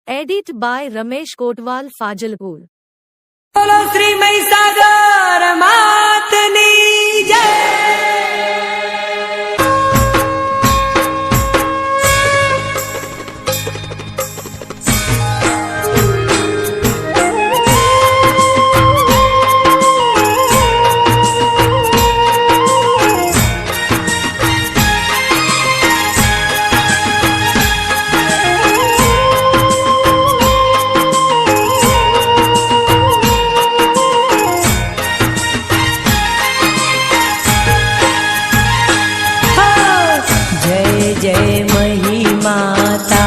Edit by Ramesh Kotwal, Fazilpur. बोलो श्री महिसागर मातनी जय। जय महिमाता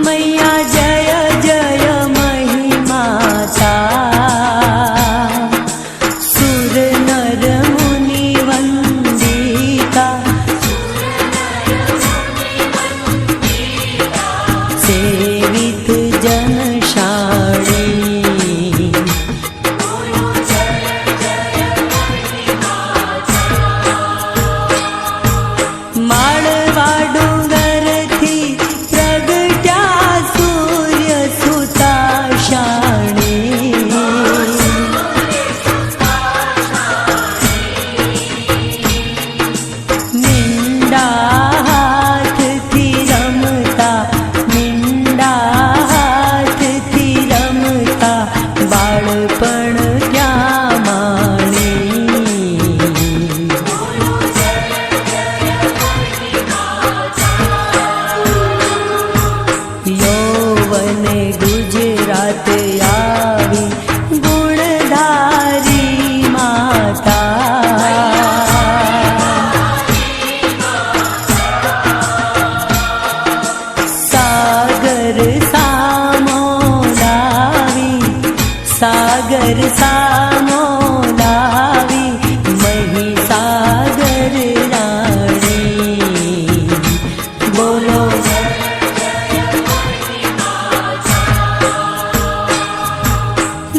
मैया जय जय महिमाता सुर नर मुनि वंदिता सेवित जनशाणी माळवा डोंगरथी प्रगट्या सूर्य सुता शाणी मिंडा हाथथी रमता मिंडा हाथथी रमता बाळपण त्या माणी यौवने गुजरात आवी गुणधारी माता सागर सामोलावी सागर सामोलावी महिसागर राणी बोलो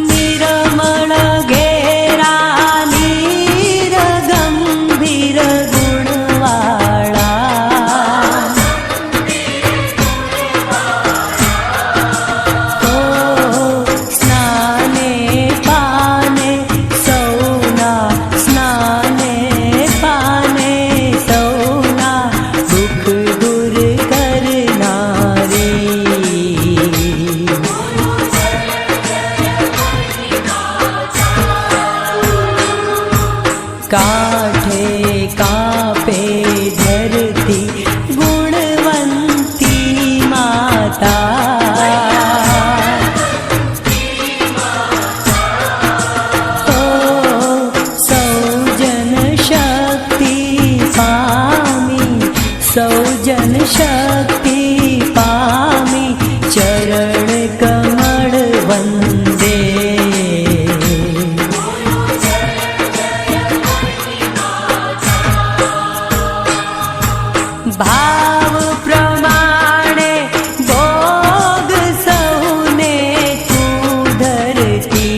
निर्मळ घेरा नीर गंभीर गुणवाळा हो स्नाने पाने सौना स्नाने पाने सौना दुःख दूर करणारी काठे कापे धरती गुणवंती माता हो सौजन शक्ती पामी सौजन शक्ती पामी चरण कमळ वंदे भाव प्रमाणे भोग सौने तू धरती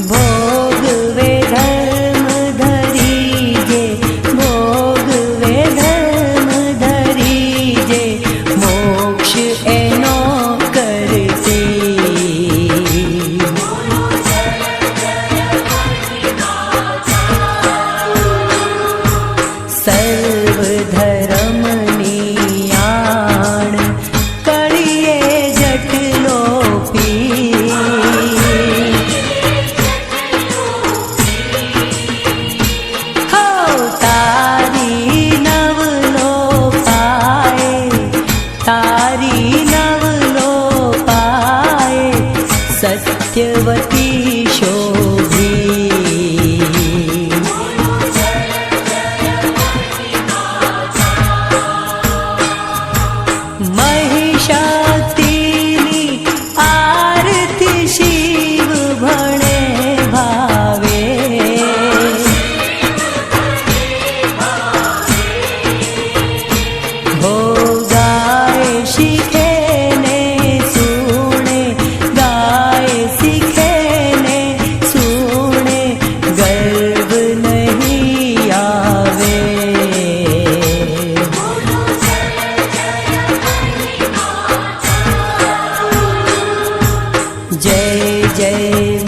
भोग वे धर्म धरीजे भोग वे धर्म धरीजे मोक्ष एनो करती सर्व धर्म नियाण कळिये जटलोपी हो तारी नवलो पाए सत्यवती शोभी जय जय